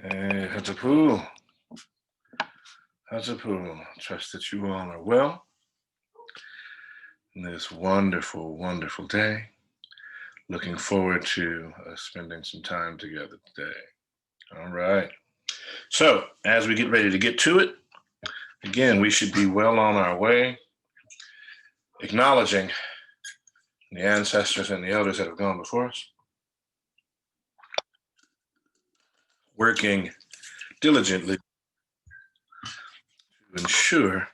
Hey, Hatapu. Trust that you all are well in this wonderful, wonderful day. Looking forward to spending some time together today. All right. So, as we get ready to get to it, again, we should be well on our way, acknowledging the ancestors and the elders that have gone before us, working diligently to ensure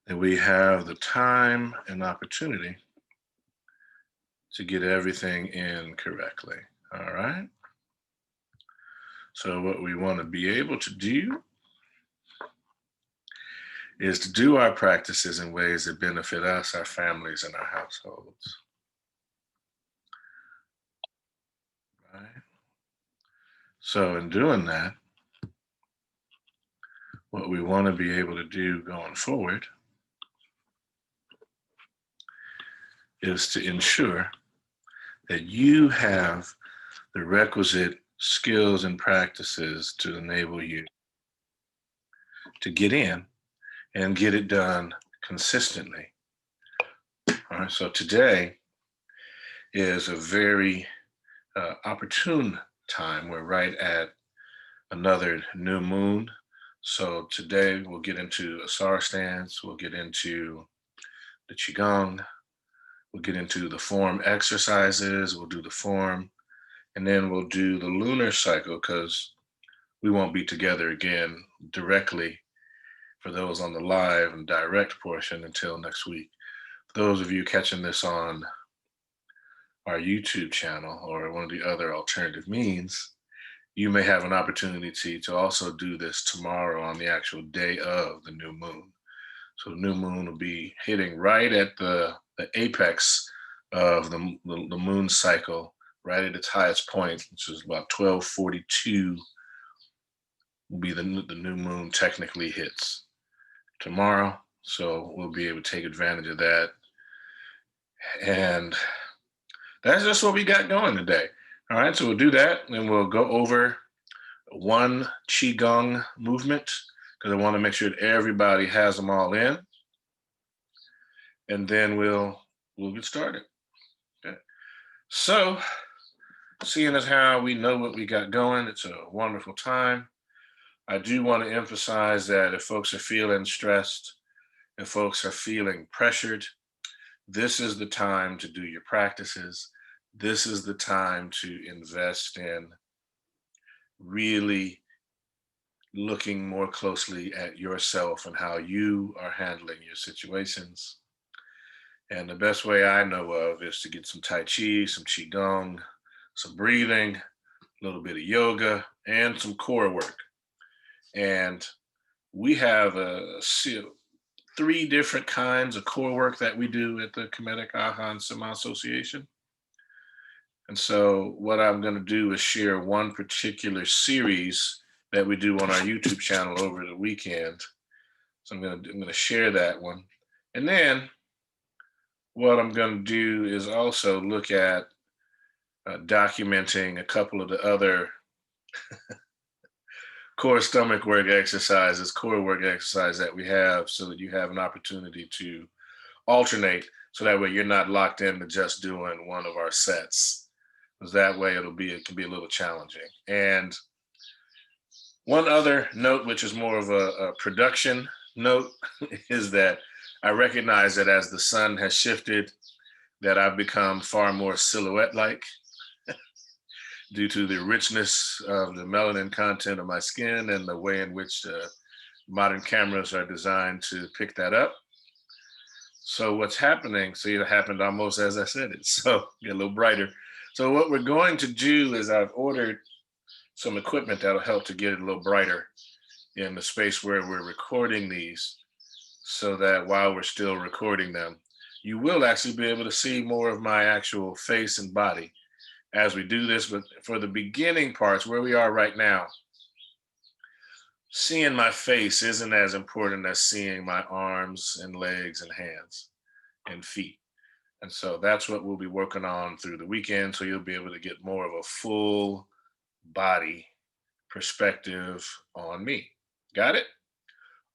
that we have the time and opportunity to get everything in correctly. All right. So, what we want to be able to do is to do our practices in ways that benefit us, our families, and our households. Right? So, in doing that, what we want to be able to do going forward is to ensure that you have the requisite skills and practices to enable you to get in and get it done consistently. All right, so today is a very opportune time. We're right at another new moon. So today we'll get into a Asar stance, we'll get into the Qigong, we'll get into the form exercises, we'll do the form, and then we'll do the lunar cycle because we won't be together again directly for those on the live and direct portion until next week. For those of you catching this on our YouTube channel or one of the other alternative means, you may have an opportunity to also do this tomorrow on the actual day of the new moon. So the new moon will be hitting right at the apex of the moon cycle, right at its highest point, which is about 12:42 will be the new moon technically hits tomorrow. So we'll be able to take advantage of that. And that's just what we got going today. All right, so we'll do that and we'll go over one Qigong movement because I want to make sure that everybody has them all in. And then we'll get started. Okay. So, seeing as how we know what we got going, it's a wonderful time. I do want to emphasize that if folks are feeling stressed, if folks are feeling pressured, this is the time to do your practices. This is the time to invest in really looking more closely at yourself and how you are handling your situations. And the best way I know of is to get some Tai Chi, some Qigong, some breathing, a little bit of yoga, and some core work. And we have three different kinds of core work that we do at the Kemetic Aha and Sama Association. And so what I'm going to do is share one particular series that we do on our YouTube channel over the weekend. So I'm going to share that one. And then what I'm going to do is also look at documenting a couple of the other core stomach work exercises, core work exercise that we have so that you have an opportunity to alternate so that way you're not locked into just doing one of our sets. Because that way it can be a little challenging. And one other note, which is more of a production note, is that I recognize that as the sun has shifted, that I've become far more silhouette-like due to the richness of the melanin content of my skin and the way in which modern cameras are designed to pick that up. So what's happening, see, it happened almost as I said it, so get a little brighter. So what we're going to do is I've ordered some equipment that'll help to get it a little brighter in the space where we're recording these so that while we're still recording them, you will actually be able to see more of my actual face and body as we do this. But for the beginning parts, where we are right now, seeing my face isn't as important as seeing my arms and legs and hands and feet. And so that's what we'll be working on through the weekend. So you'll be able to get more of a full body perspective on me. Got it?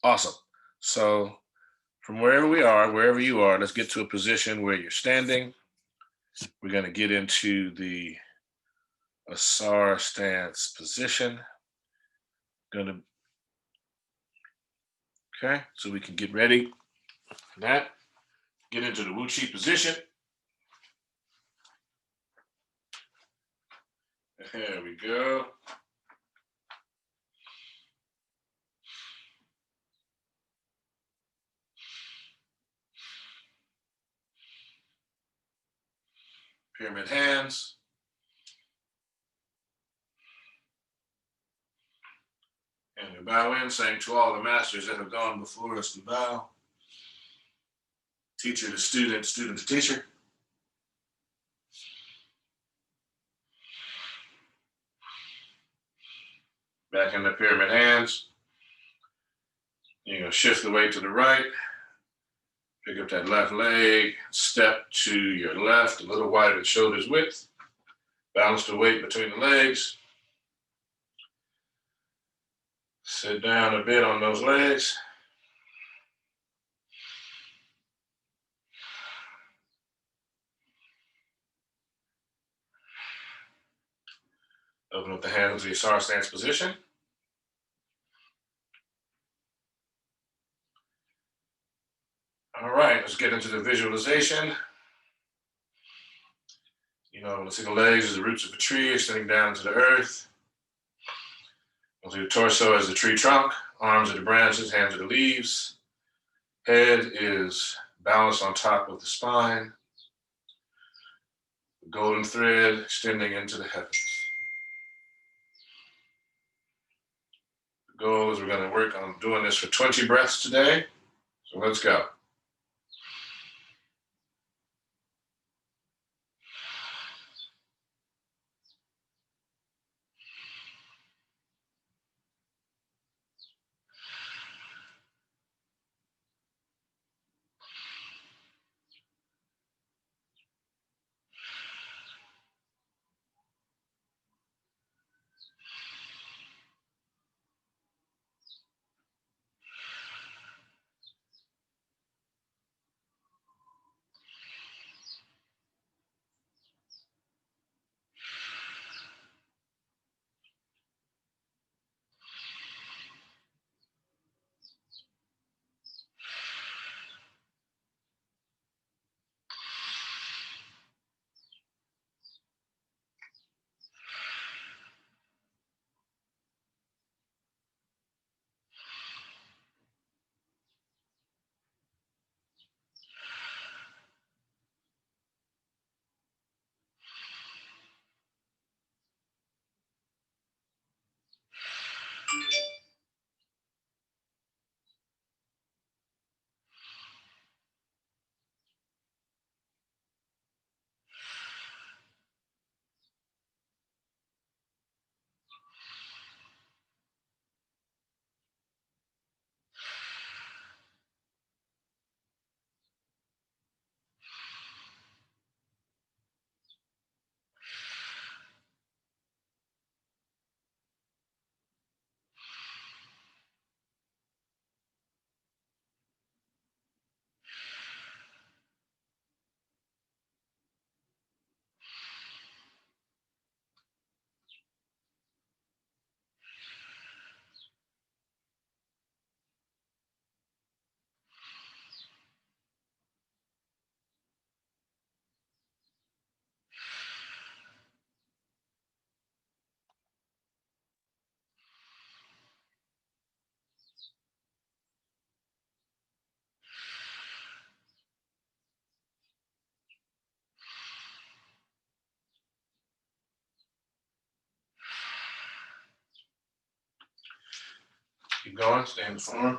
Awesome. So from wherever we are, wherever you are, let's get to a position where you're standing. We're going to get into the Asar stance position. Okay, so we can get ready for that. Get into the Wu Chi position. There we go. Pyramid hands. And we bow in, saying to all the masters that have gone before us, we bow. Teacher to student, student to teacher. Back in the pyramid hands. You're going to shift the weight to the right. Pick up that left leg. Step to your left, a little wider than shoulders width. Balance the weight between the legs. Sit down a bit on those legs. Open up the hands to the Asar stance position. All right, let's get into the visualization. You know, let's see the legs as the roots of a tree extending down to the earth. We'll see the torso as the tree trunk, arms are the branches, hands are the leaves. Head is balanced on top of the spine. The golden thread extending into the heavens. The goal is we're going to work on doing this for 20 breaths today. So let's go. Keep going, stay in the form.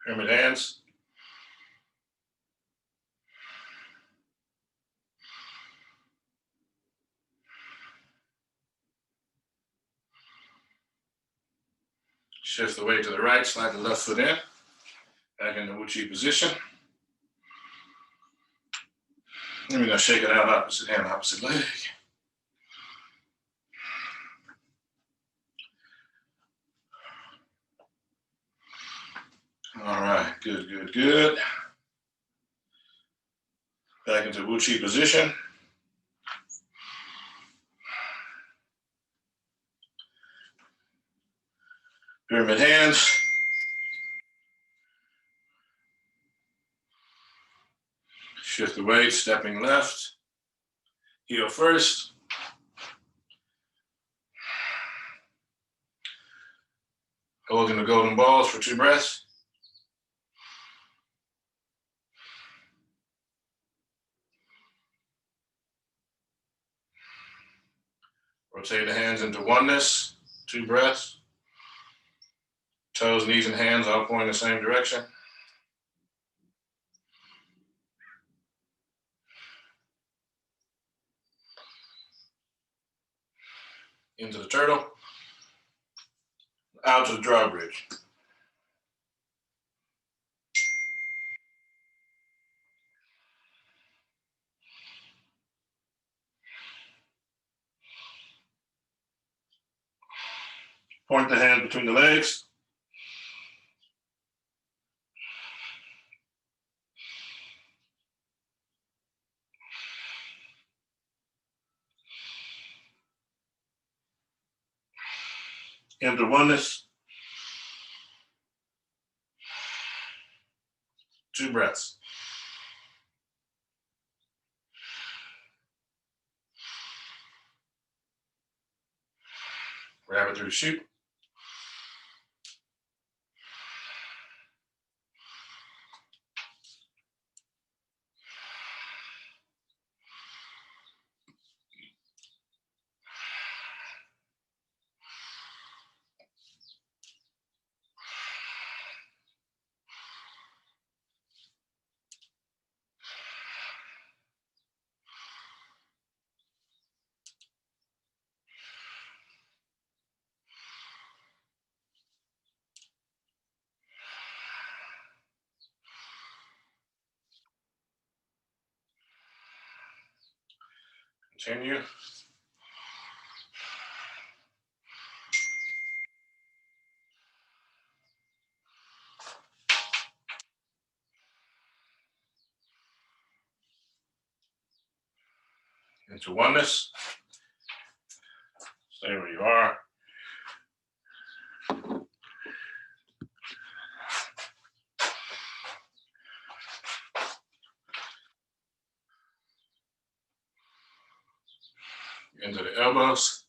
Pyramid hands. Shift the weight to the right, slide the left foot in. Back in the Wu-Chi position. And we're going to shake it out, opposite hand, opposite leg. All right, good, good, good. Back into Wu-Chi position. Pyramid hands. Shift the weight, stepping left. Heel first. Holding the golden balls for 2 breaths. Rotate the hands into oneness, 2 breaths. Toes, knees, and hands all pointing the same direction. Into the turtle. Out to the drawbridge. Point the hand between the legs. Into oneness. 2 breaths. Rabbit through the chute. Continue. Into oneness. Stay where you are. Into the elbows.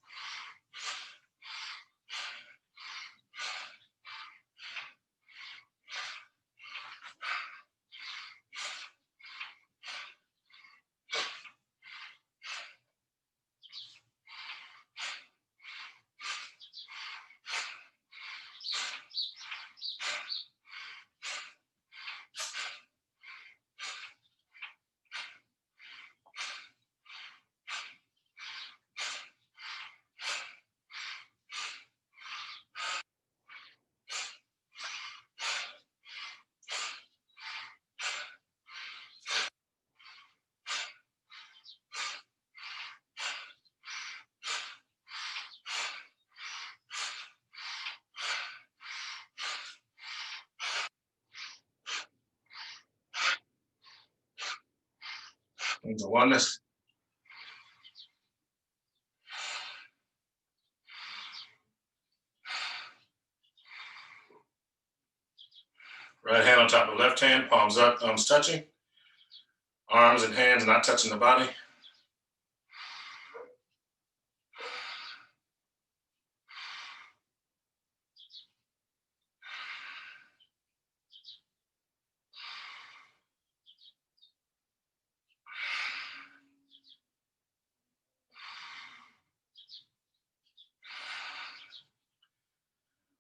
Into oneness. Right hand on top of the left hand, palms up, thumbs touching. Arms and hands not touching the body.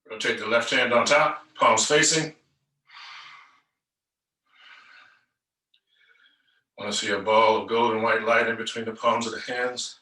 Rotate the left hand on top, palms facing. want to see a ball of golden white light in between the palms of the hands.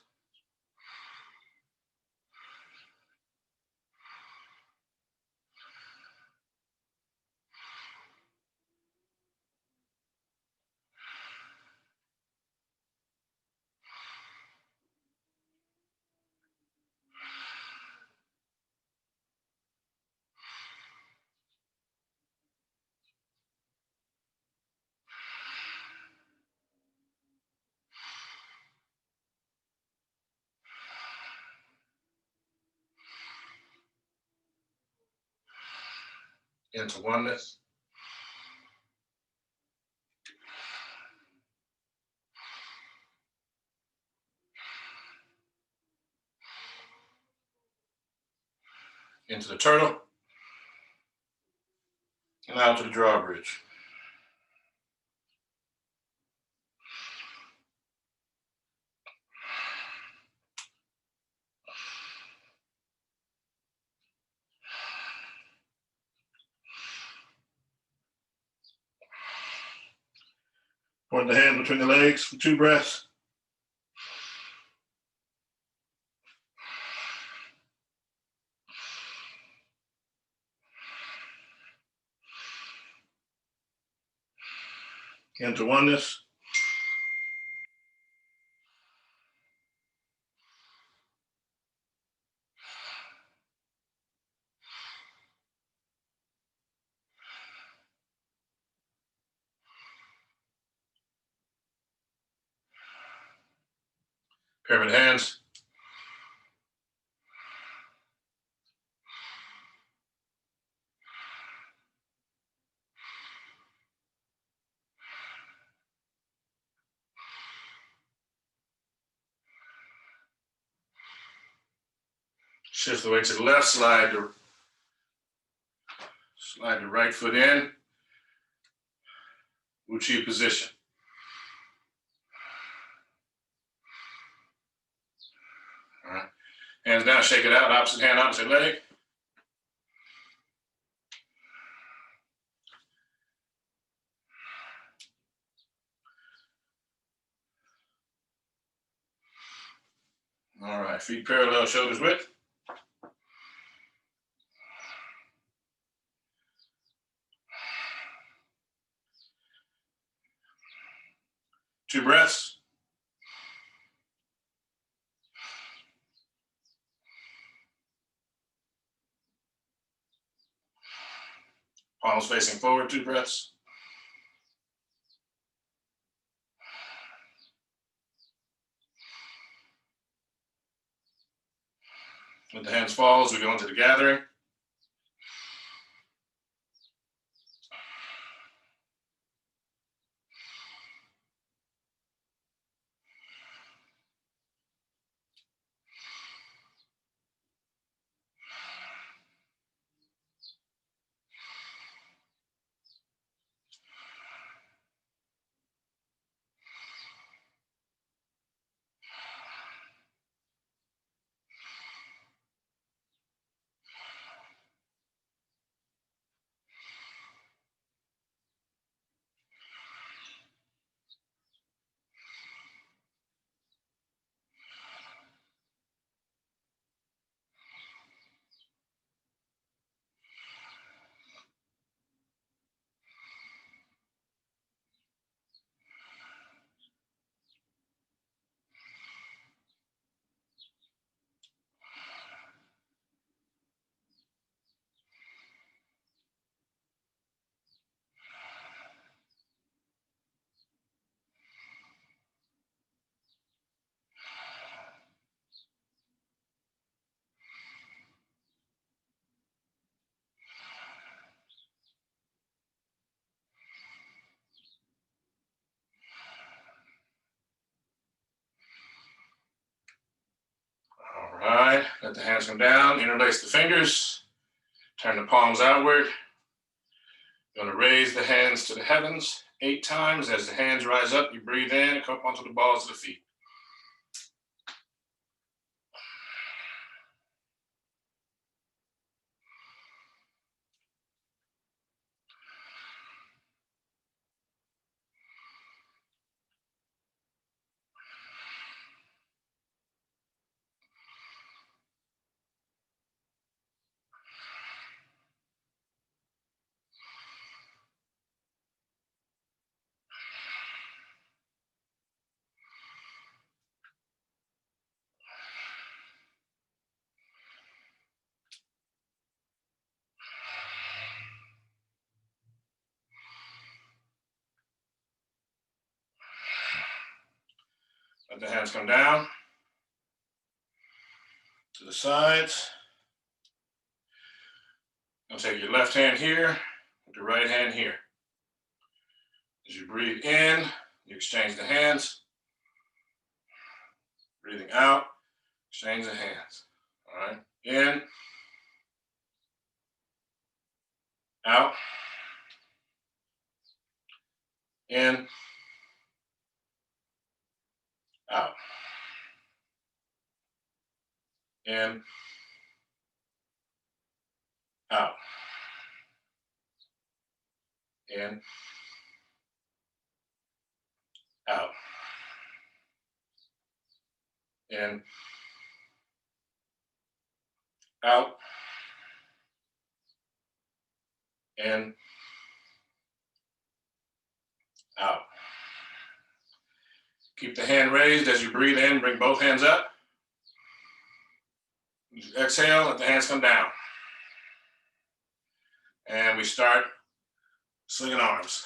Into oneness. Into the turtle. And out to the drawbridge. Point the hand between the legs for 2 breaths. Into oneness. Pyramid hands. Shift the weight to the left, slide the right foot in. Uchi position. All right. Hands down, shake it out, opposite hand, opposite leg. All right, feet parallel, shoulders width. Two breaths. Palms facing forward, 2 breaths. Let the hands fall as we go into the gathering. All right, let the hands come down, interlace the fingers, turn the palms outward. You're gonna raise the hands to the heavens 8 times. As the hands rise up, you breathe in, come up onto the balls of the feet. Let the hands come down to the sides. Now take your left hand here, with the right hand here. As you breathe in, you exchange the hands. Breathing out, exchange the hands. All right, in, out, in, out, in, out, in, out, in, out, in, out. Keep the hand raised as you breathe in, bring both hands up. Exhale, let the hands come down. And we start swinging arms.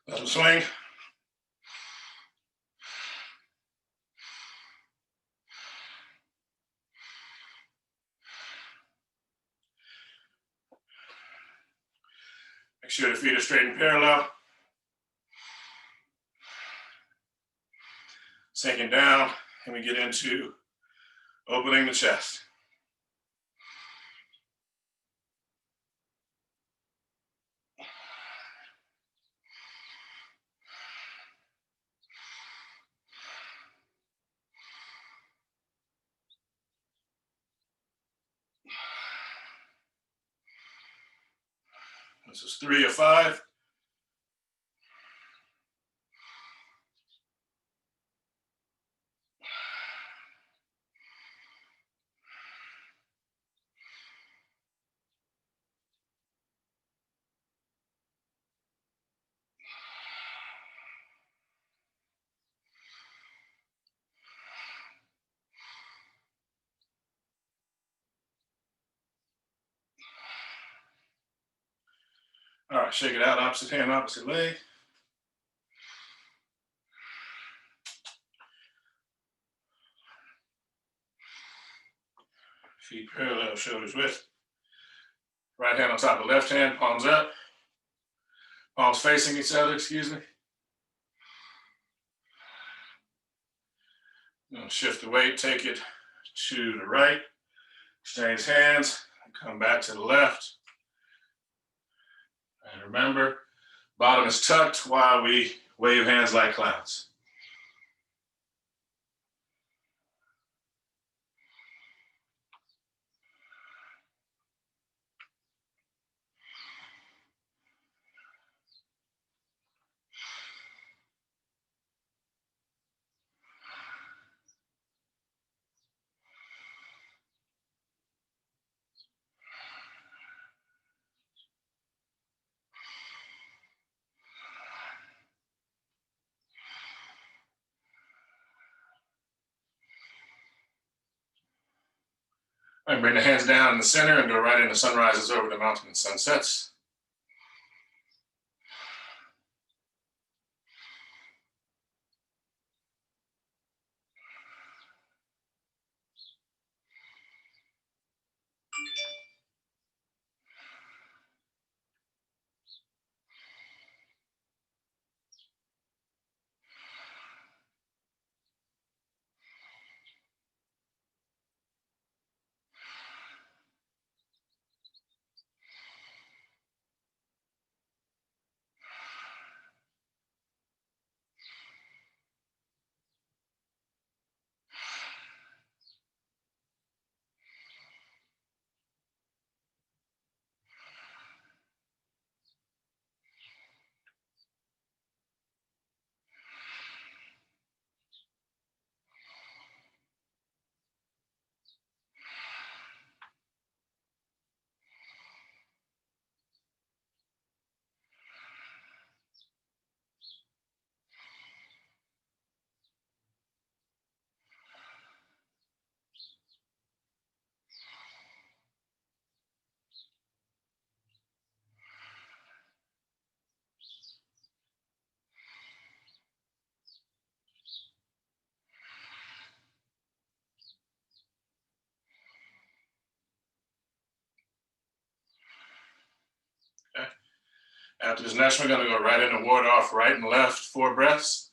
Let them swing. Make sure the feet are straight and parallel. Sinking down, and we get into opening the chest. This is 3 or 5. All right, shake it out, opposite hand, opposite leg. Feet parallel, shoulders width. Right hand on top of left hand, palms up. Palms facing each other, excuse me. Shift the weight, take it to the right. Exchange hands, come back to the left. And remember, bottom is tucked while we wave hands like clowns. All right, bring the hands down in the center and go right into sunrises over the mountain and sunsets. After this next one, we're going to go right in the ward off, right and left, 4 breaths.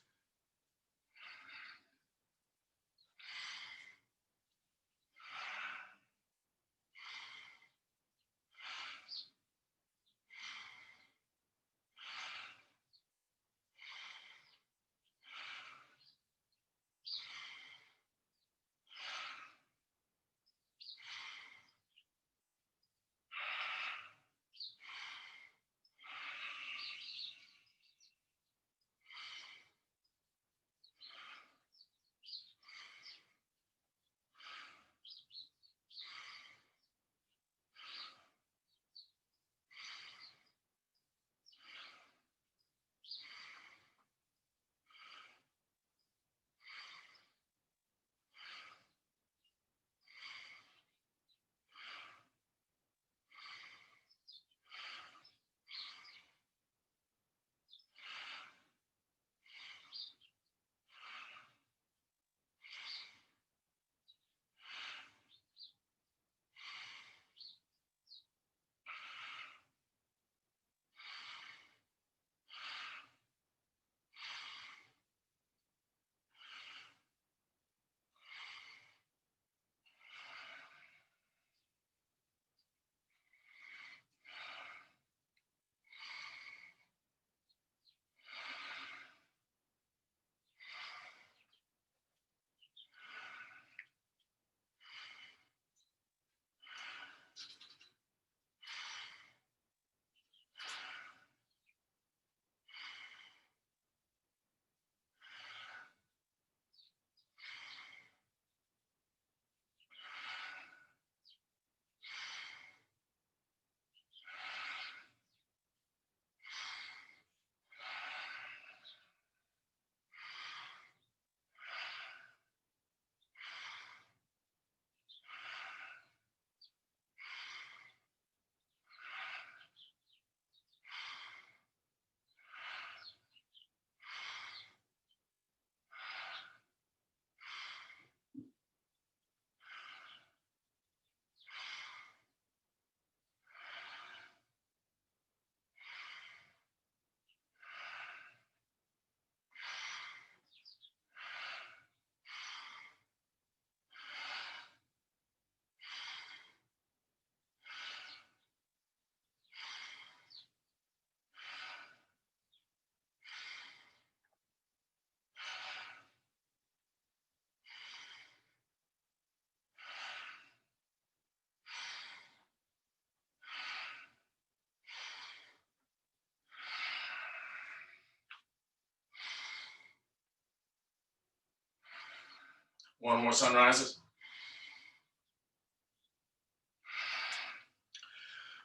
One more sunrises.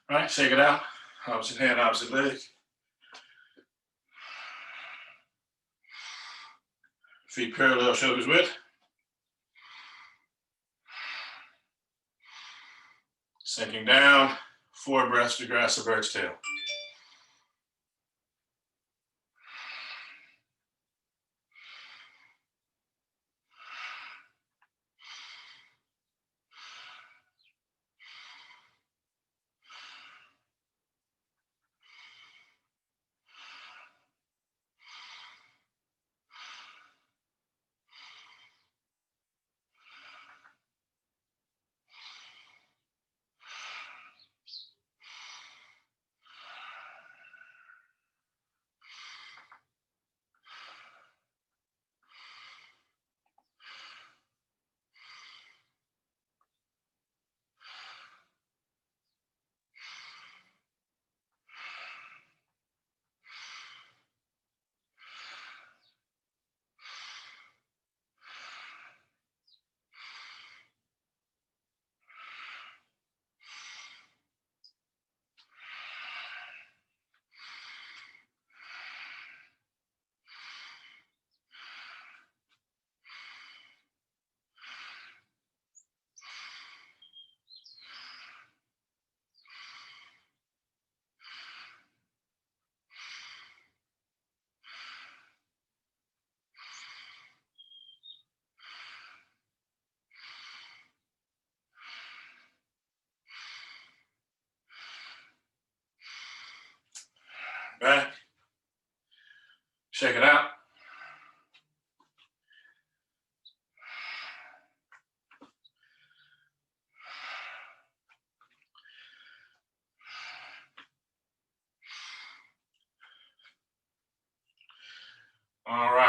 All right, shake it out. Opposite hand, opposite leg. Feet parallel, shoulders width. Sinking down, 4 breaths to grasp the bird's tail.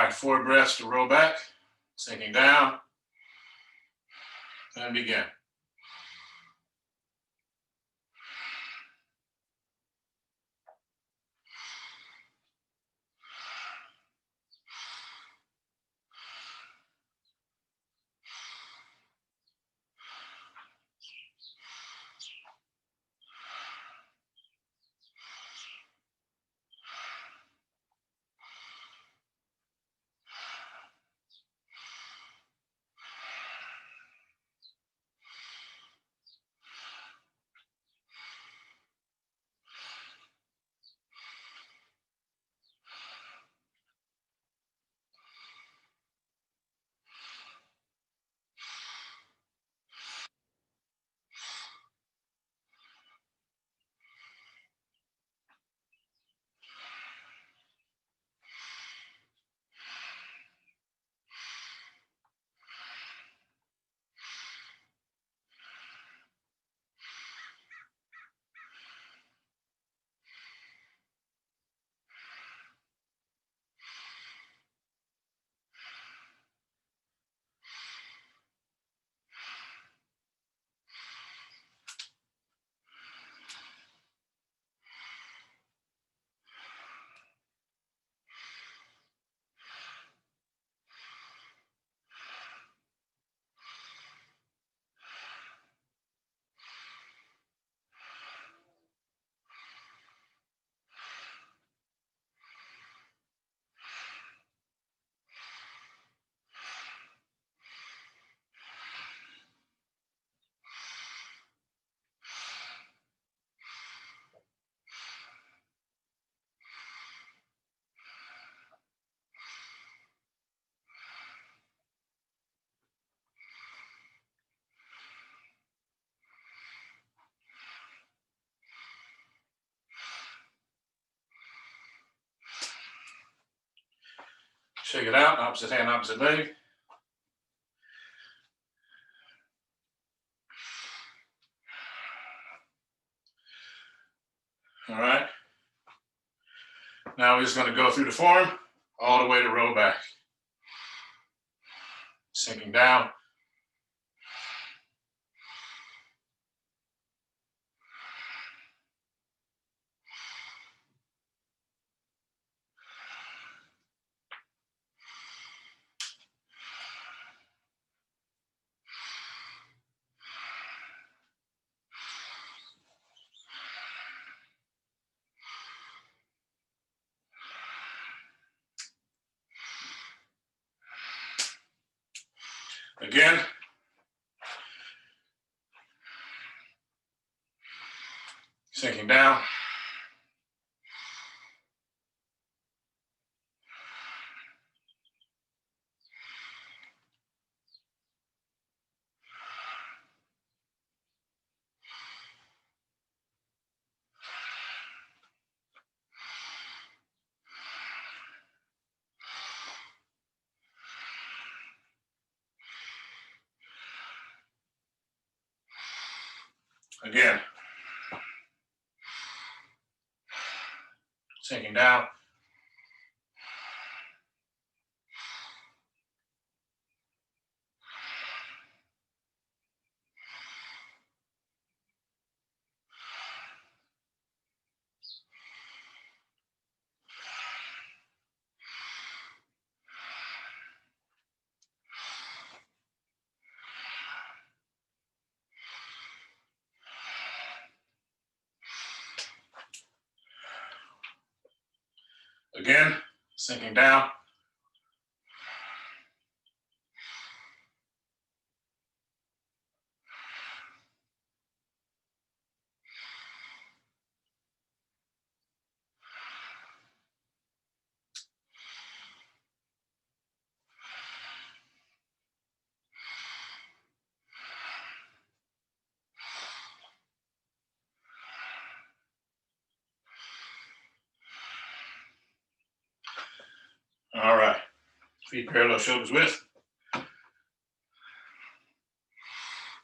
right, 4 breaths to roll back, sinking down, and begin. Shake it out, opposite hand, opposite leg. All right. Now we're just going to go through the form all the way to roll back. Sinking down. Again. Sinking down. Again. Sinking down. Again, sinking down. All right. Feet parallel, shoulders width.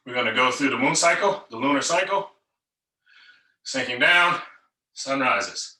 We're going to go through the moon cycle, the lunar cycle. Sinking down, sun rises.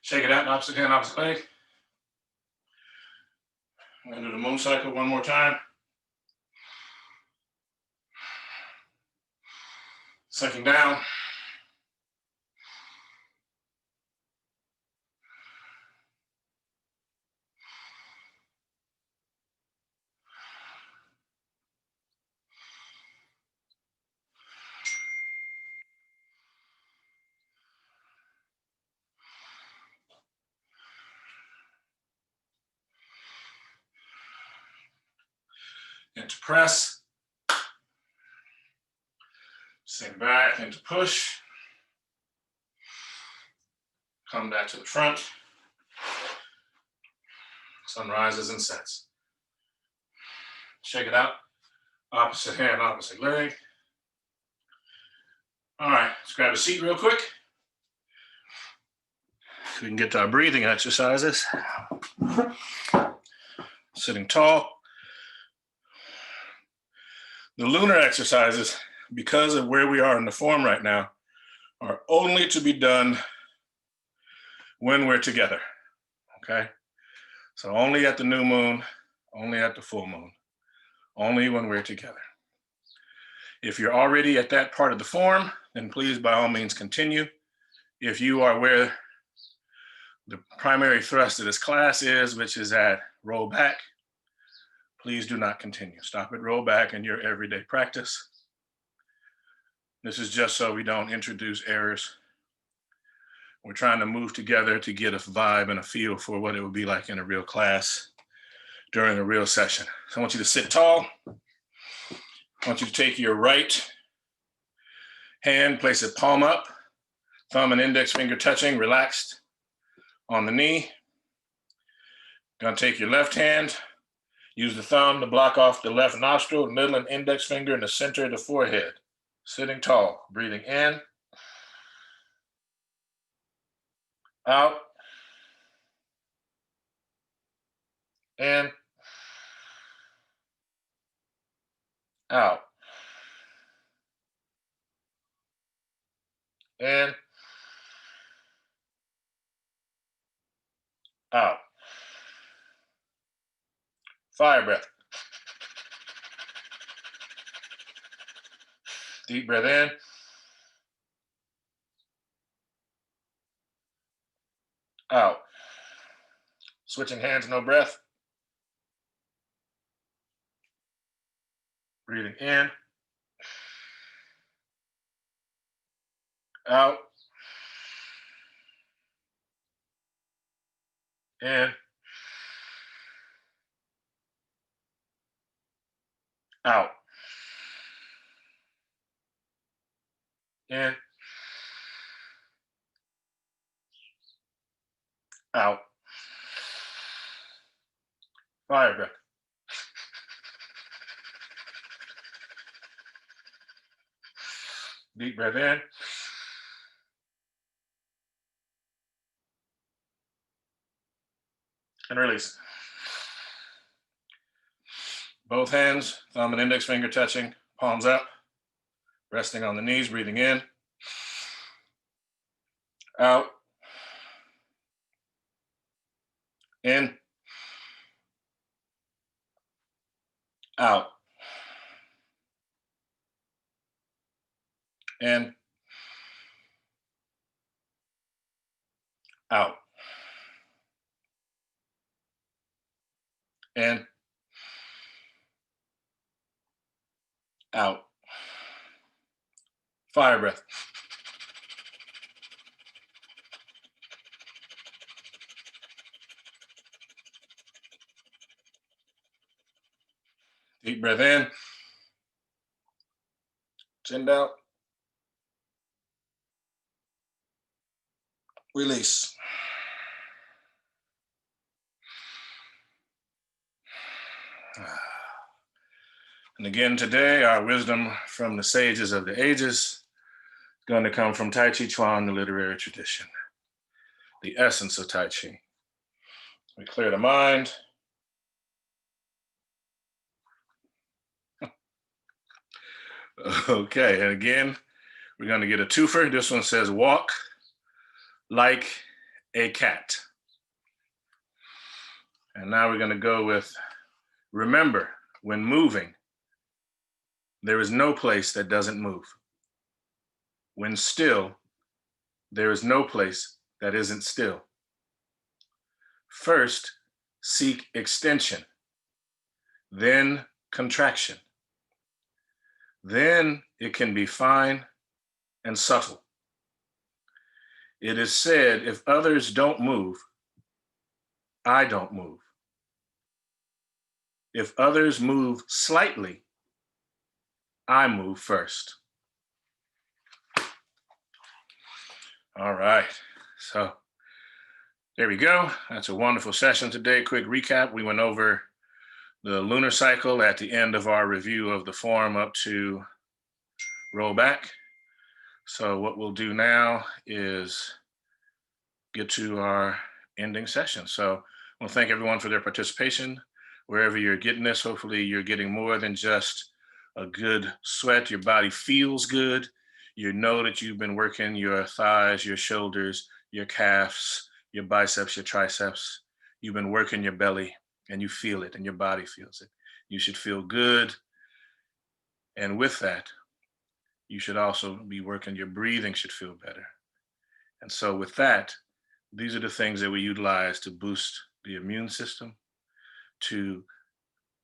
Shake it out, opposite hand, opposite leg. I'm gonna do the moon cycle one more time. Sucking down. Into press. Sink back into push. Come back to the front. Sun rises and sets. Shake it out. Opposite hand, opposite leg. All right, let's grab a seat real quick. So we can get to our breathing exercises. Sitting tall. The lunar exercises, because of where we are in the form right now, are only to be done when we're together, okay? So only at the new moon, only at the full moon, only when we're together. If you're already at that part of the form, then please by all means continue. If you are where the primary thrust of this class is, which is at roll back, please do not continue. Stop at roll back in your everyday practice. This is just so we don't introduce errors. We're trying to move together to get a vibe and a feel for what it would be like in a real class during a real session. So I want you to sit tall. I want you to take your right hand, place it palm up, thumb and index finger touching, relaxed on the knee. Gonna take your left hand, use the thumb to block off the left nostril, middle and index finger in the center of the forehead. Sitting tall, breathing in, out, in, out, in, out. Fire breath. Deep breath in. Out. Switching hands, no breath. Breathing in. Out. In. Out. In. Out. Fire breath. Deep breath in. And release. Both hands, thumb and index finger touching, palms up, resting on the knees, breathing in, out, in, out, in, out, in, out. Fire breath. Deep breath in. Chin out. Release. And again today, our wisdom from the sages of the ages is going to come from Taijiquan, the literary tradition, the essence of Tai Chi. We clear the mind. Okay, and again, we're going to get a twofer. This one says walk like a cat. And now we're going to go with, remember, when moving, there is no place that doesn't move. When still, there is no place that isn't still. First, seek extension, then contraction. Then it can be fine and subtle. It is said, if others don't move, I don't move. If others move slightly, I move first. All right, so there we go. That's a wonderful session today. Quick recap, we went over the lunar cycle at the end of our review of the form up to roll back. So what we'll do now is get to our ending session. So I want to thank everyone for their participation. Wherever you're getting this, hopefully you're getting more than just a good sweat. Your body feels good. You know that you've been working your thighs, your shoulders, your calves, your biceps, your triceps. You've been working your belly and you feel it and your body feels it. You should feel good. And with that, you should also be working, your breathing should feel better. And so with that, these are the things that we utilize to boost the immune system, to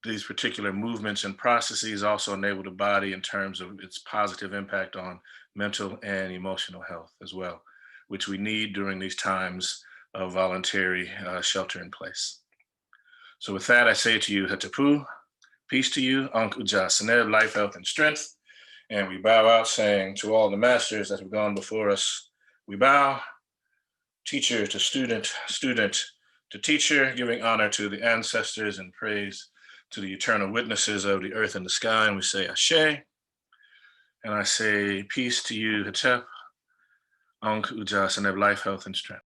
these particular movements and processes also enable the body in terms of its positive impact on mental and emotional health as well, which we need during these times of voluntary shelter in place. So with that, I say to you, Hatapu, peace to you, Ankh Uja Seneb, life, health, and strength. And we bow out saying to all the masters that have gone before us, we bow, teacher to student, student to teacher, giving honor to the ancestors and praise to the eternal witnesses of the earth and the sky. And we say Ashe. And I say peace to you, Hetep, Ankh Uja Seneb, life, health, and strength.